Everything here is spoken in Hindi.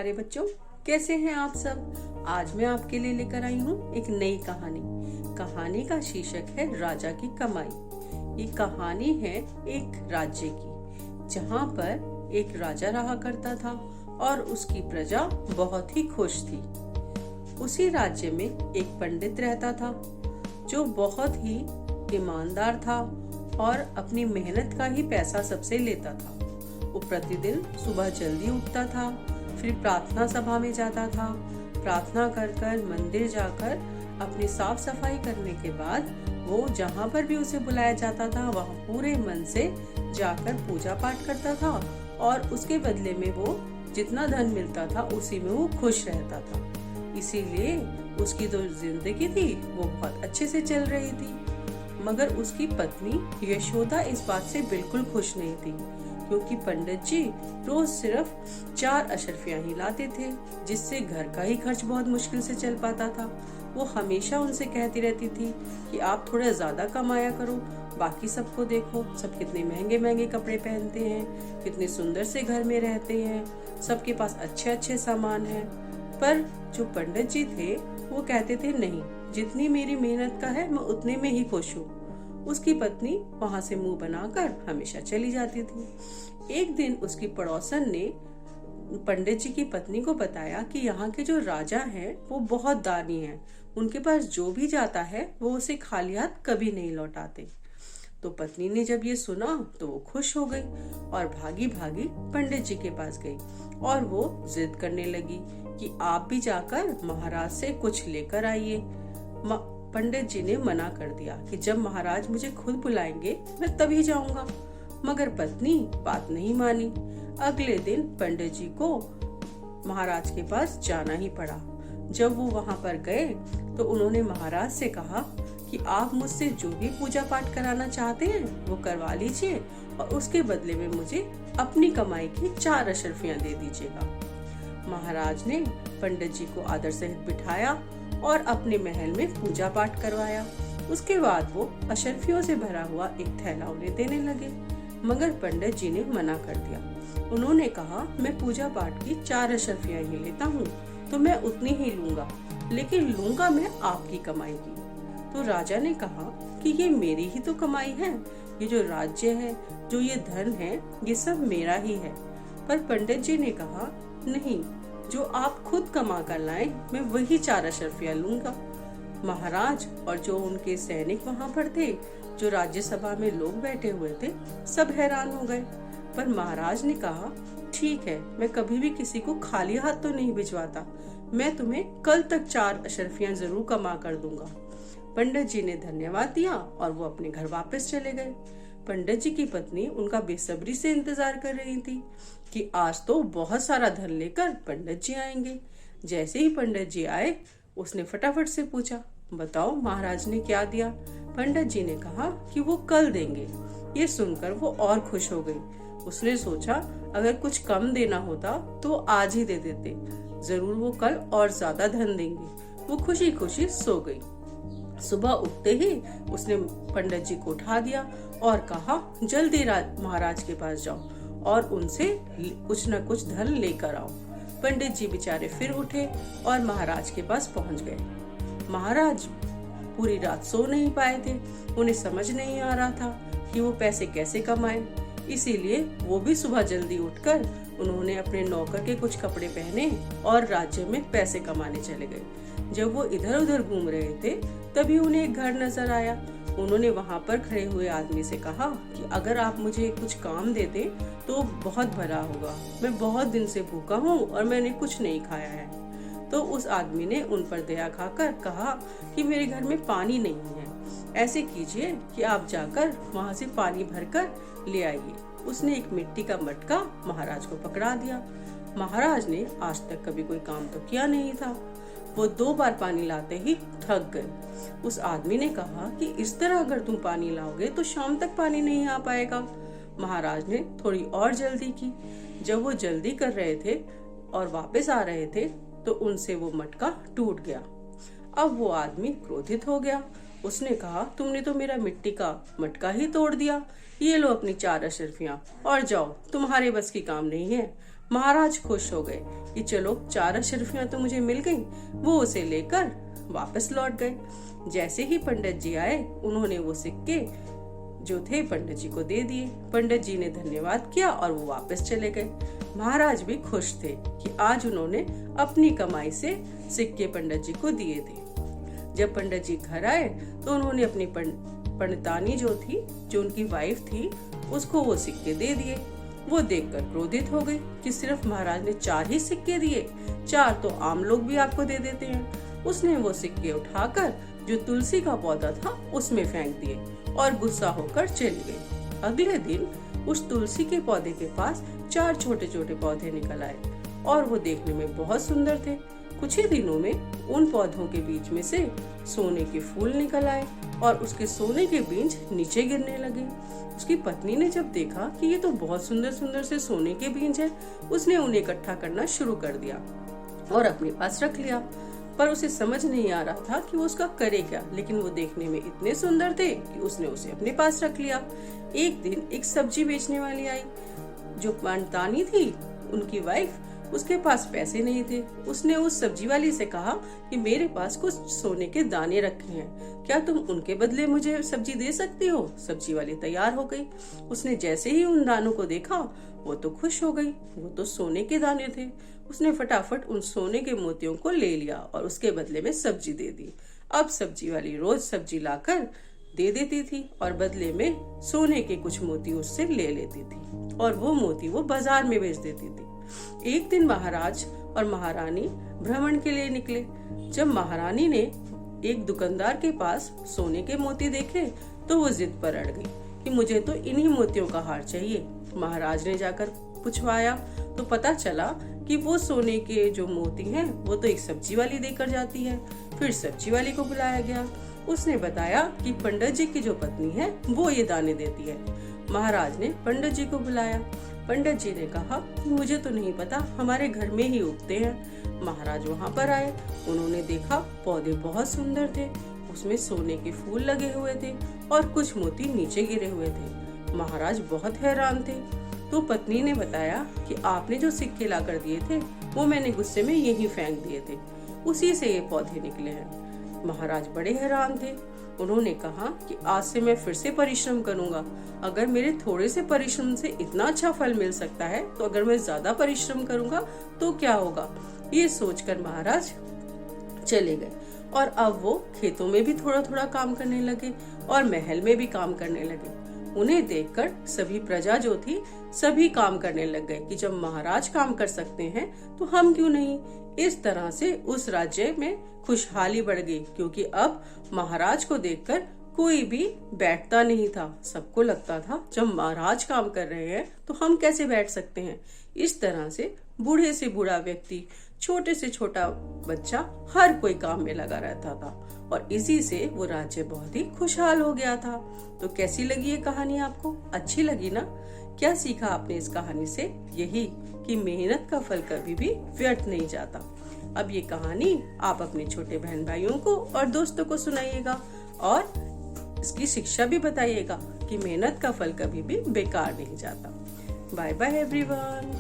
प्यारे बच्चों, कैसे हैं आप सब। आज मैं आपके लिए लेकर आई हूँ एक नई कहानी का शीर्षक है राजा की कमाई। ये कहानी है एक राज्य की, जहाँ पर एक राजा रहा करता था और उसकी प्रजा बहुत ही खुश थी। उसी राज्य में एक पंडित रहता था जो बहुत ही ईमानदार था और अपनी मेहनत का ही पैसा सबसे लेता था। वो प्रतिदिन सुबह जल्दी उठता था, फिर प्रार्थना सभा में जाता था। प्रार्थना कर मंदिर जाकर अपनी साफ सफाई करने के बाद वो जहाँ पर भी उसे बुलाया जाता था वहाँ पूरे मन से जाकर पूजा पाठ करता था और उसके बदले में वो जितना धन मिलता था उसी में वो खुश रहता था। इसीलिए उसकी जो जिंदगी थी वो बहुत अच्छे से चल रही थी। मगर उसकी पत्नी यशोदा इस बात से बिल्कुल खुश नहीं थी, क्योंकि पंडित जी रोज सिर्फ 4 अशर्फियां ही लाते थे, जिससे घर का ही खर्च बहुत मुश्किल से चल पाता था। वो हमेशा उनसे कहती रहती थी कि आप थोड़ा ज्यादा कमाया करो, बाकी सबको देखो, सब कितने महंगे महंगे कपड़े पहनते हैं, कितने सुंदर से घर में रहते हैं, सबके पास अच्छे अच्छे सामान है। पर जो पंडित जी थे वो कहते थे नहीं, जितनी मेरी मेहनत का है मैं उतने में ही खुश हूँ। उसकी पत्नी वहां से मुंह बनाकर हमेशा चली जाती थी। एक दिन उसकी पड़ोसन ने पंडित जी की पत्नी को बताया कि यहाँ के जो राजा हैं वो बहुत दानी हैं, उनके पास जो भी जाता है वो उसे खाली हाथ कभी नहीं लौटाते। तो पत्नी ने जब ये सुना तो वो खुश हो गई और भागी भागी पंडित जी के पास गई और वो जिद करने लगी कि आप भी जाकर महाराज से कुछ लेकर आइए। पंडित जी ने मना कर दिया कि जब महाराज मुझे खुद बुलाएंगे मैं तभी जाऊंगा। मगर पत्नी बात नहीं मानी। अगले दिन पंडित जी को महाराज के पास जाना ही पड़ा। जब वो वहां पर गए तो उन्होंने महाराज से कहा कि आप मुझसे जो भी पूजा पाठ कराना चाहते हैं वो करवा लीजिए और उसके बदले में मुझे अपनी कमाई की 4 अशर्फियां दे दीजिएगा। महाराज ने पंडित जी को आदर सहित बिठाया और अपने महल में पूजा पाठ करवाया। उसके बाद वो अशर्फियों से भरा हुआ एक थैला उन्हें देने लगे, मगर पंडित जी ने मना कर दिया। उन्होंने कहा मैं पूजा पाठ की 4 अशर्फियां ही लेता हूँ, तो मैं उतनी ही लूंगा, लेकिन लूंगा मैं आपकी कमाई की। तो राजा ने कहा कि ये मेरी ही तो कमाई है, ये जो राज्य है, जो ये धन है, ये सब मेरा ही है। पर पंडित जी ने कहा नहीं, जो आप खुद कमा कर लाए मैं वही 4 अशर्फियां लूंगा। महाराज और जो उनके सैनिक वहां पर थे, जो राज्यसभा में लोग बैठे हुए थे, सब हैरान हो गए। पर महाराज ने कहा ठीक है, मैं कभी भी किसी को खाली हाथ तो नहीं भिजवाता, मैं तुम्हें कल तक 4 अशर्फियां जरूर कमा कर दूंगा। पंडित जी ने धन्यवाद दिया और वो अपने घर वापस चले गए। पंडित जी की पत्नी उनका बेसब्री से इंतजार कर रही थी कि आज तो बहुत सारा धन लेकर पंडित जी आएंगे। जैसे ही पंडित जी आए उसने फटाफट से पूछा, बताओ महाराज ने क्या दिया। पंडित जी ने कहा कि वो कल देंगे। ये सुनकर वो और खुश हो गई। उसने सोचा अगर कुछ कम देना होता तो आज ही दे देते, जरूर वो कल और ज्यादा धन देंगे। वो खुशी खुशी सो गई। सुबह उठते ही उसने पंडित जी को उठा दिया और कहा जल्दी महाराज के पास जाओ और उनसे कुछ न कुछ धन लेकर आओ। पंडित जी बेचारे फिर उठे और महाराज के पास पहुंच गए। महाराज पूरी रात सो नहीं पाए थे, उन्हें समझ नहीं आ रहा था कि वो पैसे कैसे कमाएं। इसीलिए वो भी सुबह जल्दी उठकर उन्होंने अपने नौकर के कुछ कपड़े पहने और राज्य में पैसे कमाने चले गए। जब वो इधर उधर घूम रहे थे तभी उन्हें एक घर नजर आया। उन्होंने वहाँ पर खड़े हुए आदमी से कहा कि अगर आप मुझे कुछ काम दे दें तो बहुत भला होगा, मैं बहुत दिन से भूखा हूँ और मैंने कुछ नहीं खाया है। तो उस आदमी ने उन पर दया खाकर कहा कि मेरे घर में पानी नहीं है, ऐसे कीजिए कि आप जाकर वहाँ से पानी भरकर ले आइए। उसने एक मिट्टी का मटका महाराज को पकड़ा दिया। महाराज ने आज तक कभी कोई काम तो किया नहीं था, वो 2 बार पानी लाते ही थक गए। उस आदमी ने कहा कि इस तरह अगर तुम पानी लाओगे तो शाम तक पानी नहीं आ पाएगा। महाराज ने थोड़ी और जल्दी की। जब वो जल्दी कर रहे थे और वापस आ रहे थे तो उनसे वो मटका टूट गया। अब वो आदमी क्रोधित हो गया। उसने कहा तुमने तो मेरा मिट्टी का मटका ही तोड़ दिया, ये लो अपनी 4 अशर्फियां और जाओ, तुम्हारे बस की काम नहीं है। महाराज खुश हो गए कि चलो 4 अशरफियां तो मुझे मिल गई। वो उसे लेकर वापस लौट गए। जैसे ही पंडित जी आए, उन्होंने वो सिक्के जो थे पंडित जी को दे दिए। पंडित जी ने धन्यवाद किया और वो वापस चले गए। महाराज भी खुश थे कि आज उन्होंने अपनी कमाई से सिक्के पंडित जी को दिए थे। जब पंडित जी घर आए तो उन्होंने अपनी पंडितानी जो उनकी वाइफ थी, उसको वो सिक्के दे दिए। वो देखकर क्रोधित हो गई कि सिर्फ महाराज ने 4 ही सिक्के दिए, 4 तो आम लोग भी आपको दे देते हैं। उसने वो सिक्के उठाकर जो तुलसी का पौधा था उसमें फेंक दिए और गुस्सा होकर चली गई। अगले दिन उस तुलसी के पौधे के पास 4 छोटे छोटे पौधे निकल आए और वो देखने में बहुत सुंदर थे। कुछ ही दिनों में उन पौधों के बीच में से सोने के फूल निकल आए और उसके सोने के बीज नीचे गिरने लगे। उसकी पत्नी ने जब देखा कि ये तो बहुत सुंदर सुंदर से सोने के बीज हैं, उसने उन्हें इकट्ठा करना शुरू कर दिया और अपने पास रख लिया। पर उसे समझ नहीं आ रहा था कि वो उसका करे क्या, लेकिन वो देखने में इतने सुंदर थे कि उसने उसे अपने पास रख लिया। एक दिन एक सब्जी बेचने वाली आई। जो पंडितानी थी, उनकी वाइफ, उसके पास पैसे नहीं थे। उसने उस सब्जी वाली से कहा कि मेरे पास कुछ सोने के दाने रखे हैं, क्या तुम उनके बदले मुझे सब्जी दे सकती हो? सब्जी वाली तैयार हो गई। उसने जैसे ही उन दानों को देखा, वो तो खुश हो गई। वो तो सोने के दाने थे। उसने फटाफट उन सोने के मोतियों को ले लिया और उसके बदले में सब्जी दे दी। अब सब्जी वाली रोज सब्जी लाकर दे देती थी और बदले में सोने के कुछ मोती उससे ले लेती थी और वो मोती वो बाजार में बेच देती थी। एक दिन महाराज और महारानी भ्रमण के लिए निकले। जब महारानी ने एक दुकानदार के पास सोने के मोती देखे तो वो जिद पर अड़ गई कि मुझे तो इन्हीं मोतियों का हार चाहिए। महाराज ने जाकर पूछवाया तो पता चला कि वो सोने के जो मोती हैं वो तो एक सब्जी वाली देकर जाती है। फिर सब्जी वाली को बुलाया गया। उसने बताया कि पंडित जी की जो पत्नी है वो ये दाने देती है। महाराज ने पंडित जी को बुलाया। पंडित जी ने कहा मुझे तो नहीं पता, हमारे घर में ही उगते हैं। महाराज वहाँ पर आए। उन्होंने देखा पौधे बहुत सुंदर थे, उसमें सोने के फूल लगे हुए थे और कुछ मोती नीचे गिरे हुए थे। महाराज बहुत हैरान थे। तो पत्नी ने बताया कि आपने जो सिक्के लाकर दिए थे वो मैंने गुस्से में यहीं फेंक दिए थे, उसी से ये पौधे निकले हैं। महाराज बड़े हैरान थे। उन्होंने कहा कि आज से मैं फिर से परिश्रम करूंगा। अगर मेरे थोड़े से परिश्रम से इतना अच्छा फल मिल सकता है तो अगर मैं ज्यादा परिश्रम करूंगा तो क्या होगा। ये सोचकर महाराज चले गए और अब वो खेतों में भी थोड़ा थोड़ा काम करने लगे और महल में भी काम करने लगे। उन्हें देखकर सभी प्रजा जो थी सभी काम करने लग गए कि जब महाराज काम कर सकते हैं तो हम क्यों नहीं। इस तरह से उस राज्य में खुशहाली बढ़ गई, क्योंकि अब महाराज को देखकर कोई भी बैठता नहीं था। सबको लगता था जब महाराज काम कर रहे हैं तो हम कैसे बैठ सकते हैं। इस तरह से बूढ़े से बूढ़ा व्यक्ति, छोटे से छोटा बच्चा, हर कोई काम में लगा रहता था और इसी से वो राज्य बहुत ही खुशहाल हो गया था। तो कैसी लगी ये कहानी आपको? अच्छी लगी ना? क्या सीखा आपने इस कहानी से? यही कि मेहनत का फल कभी भी व्यर्थ नहीं जाता। अब ये कहानी आप अपने छोटे बहन भाइयों को और दोस्तों को सुनाइएगा और इसकी शिक्षा भी बताइएगा कि मेहनत का फल कभी भी बेकार नहीं जाता। Bye bye everyone.